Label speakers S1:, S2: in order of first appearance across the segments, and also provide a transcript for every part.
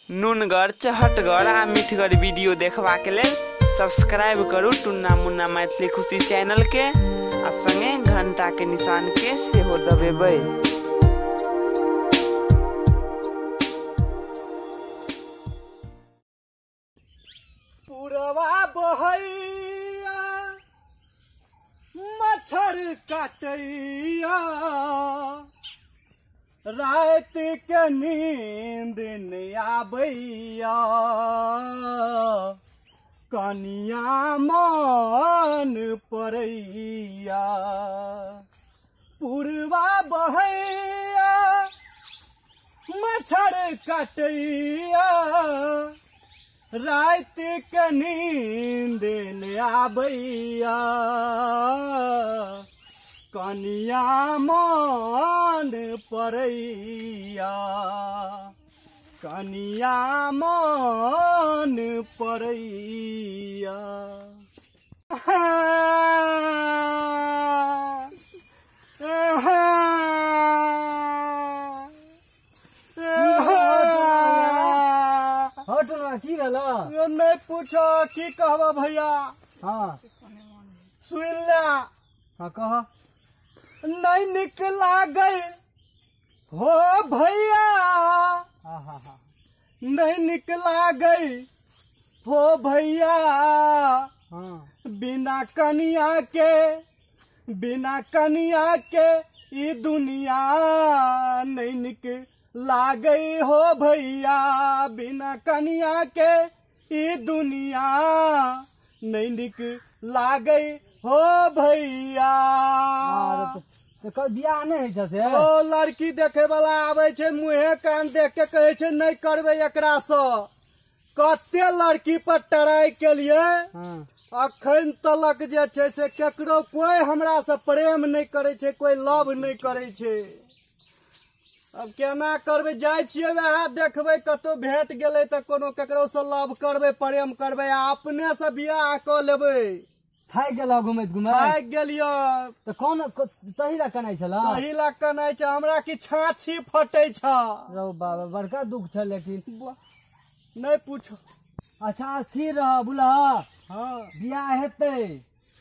S1: नुनगर, चहटगर आ मीठगर वीडियो देखबा के लेल सब्सक्राइब करू टुन्ना मुन्ना मैथिली खुशी चैनल के आ संगे घंटा के निशान के सेहो दबेबै।
S2: पुरवा बहैया मच्छर काटैया रात के नींद नहीं आबैया कनिया मन पड़ैया। पुरवा बहैया मच्छर काटैया रात के नींद नहीं आबैया कनिया मन पड़ैया कनिया मन पड़ैया।
S3: की भेल
S2: नहीं पूछो की कहबा भैया।
S3: हाँ
S2: सुन ले।
S3: हाँ कह।
S2: नहीं निकला गई हो भैया नहीं निकला गई हो भैया बिना कनिया के ये दुनिया नहीं निकला गई हो भैया बिना कनिया के ये दुनिया नहीं निकला गई हो भैया।
S3: बियाह नहीं है से
S2: ओ लड़की देखे वाला आवे छे मुँहे कान देख के कहे छे नहीं करबे एकरा से। कते लड़की पर ट्राई के लिए अखन तलक जे छे से केकरो कोई हमरा से प्रेम नहीं करे छे कोई लव नहीं करे छे। अब केना करबे जाय छिये वह देखबे कतो भेट गेले त कोनो केकरो से लव करबे प्रेम करबे अपने से बियाह क लेबे।
S3: थाक गेलो घुमैत
S2: थाक गेलियो
S3: तो कौन तहिला कनाई छला
S2: तहिला कनाई छ हमरा की छाछी फटै छ।
S3: रो बाबा बड़का दुख छ लेकिन
S2: नहीं पूछो।
S3: अच्छा स्थिर रह बुला।
S2: हाँ
S3: बियाह हेतै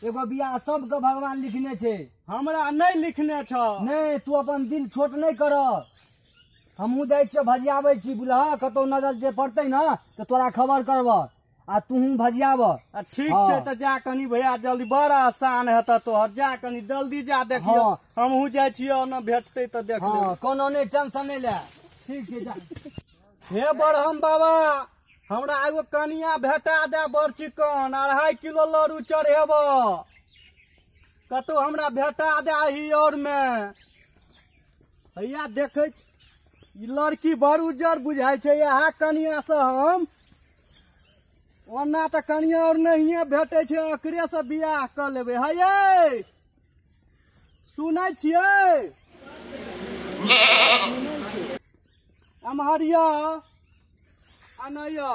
S3: एगो बियाह सबके भगवान लिखने छे
S2: हमरा नहीं लिखने छ।
S3: नहीं तू अपन दिल छोट नहीं कर। हमहू जाय छियै भजियाबै छी बुला कतौ नजर जे पड़तै न तो तोरा खबर करब आ तू भजियाब।
S2: ठीक छै त जा कनी भैया जल्दी बड़ा आसान हेता तोहर जा कनी जल्दी जा देखियो। हमहू जाय छियै न भेटतै त देख लेब।
S3: कोनो नहीं टेंशन नहीं ले। ठीक छै जा।
S2: हे बड़हम बाबा हमरा एगो कनिया भेटा दे बड़ चिकन 2.5 किलो लड्डू चढ़ेब कतौ हमरा भेटा दे ही और में। भैया देखे लड़की बड़ उज्जर बुझाई छै यह कनिया से हम ओना त कनिया और नहीं भेटे छै एकरे से बियाह क लेबे। है ये सुनै छियै अमहरिया अनैया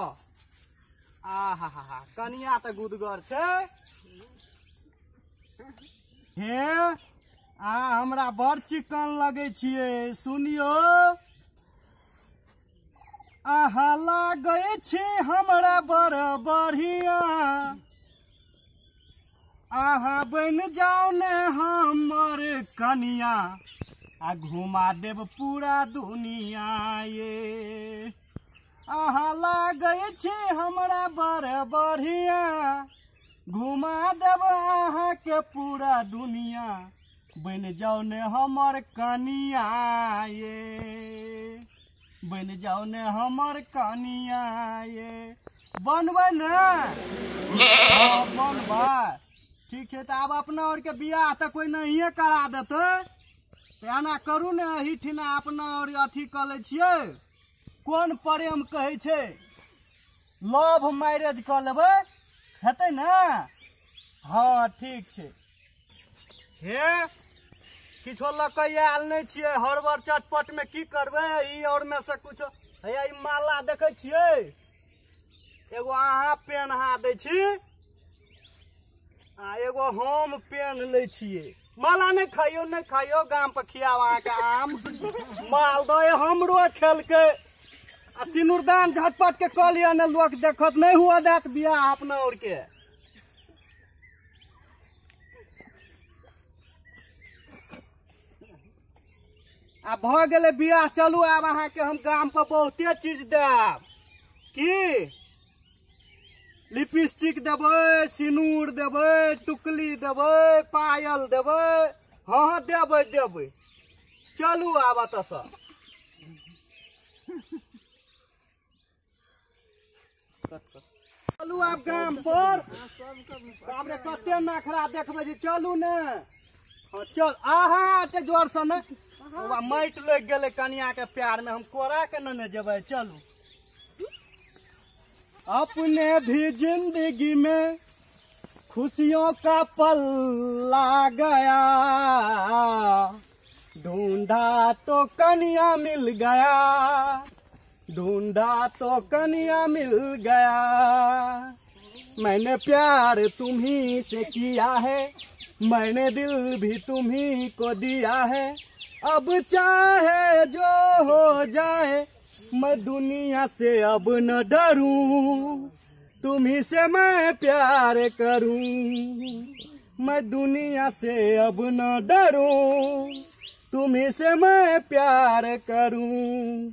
S2: आहा कनिया त गुदगर छै। हे हमरा बड़ चिकन लगे छियै सुनियो आहा लागे छी हमरा बड़ बढ़िया आहा बन जाओ ने हमर कनिया आ घुमा देव पूरा दुनिया ये। आहा लागे छी हमरा बड़ बढ़िया घुमा देव आहा के पूरा दुनिया बन जाओ ने हमर कनिया ये बन जाओ ने हमर कनिया ये। बनबै ने बनबा ठीक छै त आब अपना और के बियाह त कोई नहीं करा देते एना करू ने एहिठिना अपना और अथी क ले छियै कोन प्रेम कहै छै लव मैरिज क लेबै हेतै ने। हाँ ठीक छै। हे किछो लकै आयल नहीं छियै हड़बड़ चटपट में की करबै ई और में से कुछ हैया ई माला देखे छियै एगो अहाँ पेन्हा दै छी आ एगो हम पेन ले छिए। माला नहीं खाइयो गाम पर खियाव अहाँ के आम मालदह हमरो खेल के आ सिनुरदान झटपट के कह लिया ने, लोग देखत नहीं हुआ जात बियाह अपना और के। आ भ गेले बियाह, चलू आब अहाँ के हम गाम पर बहुते चीज देब। की लिपस्टिक देबै, सिनूर देबै, टुकली देबै, पायल देबै, हाँ देबै देबै। चलू आब एतऽ सँ। चलू आब गाम पर, बाप रे कते नखरा देखबै जे। चलू ने, हाँ चल। आहा एते जोर से ने, माटि लग गेलै कनिया के प्यार में, हम कोरा के न जेबै। चलू। अपने भी जिंदगी में खुशियों का पल ला गया, ढूंढा तो कन्या मिल गया, ढूंढा तो कन्या मिल गया। मैंने प्यार तुम्ही से किया है, मैंने दिल भी तुम्ही को दिया है। अब चाहे जो हो जाए मैं दुनिया से अब न डरूं, तुम्ही से मैं प्यार करूं। मैं दुनिया से अब न डरूं, तुम्ही से मैं प्यार करूं।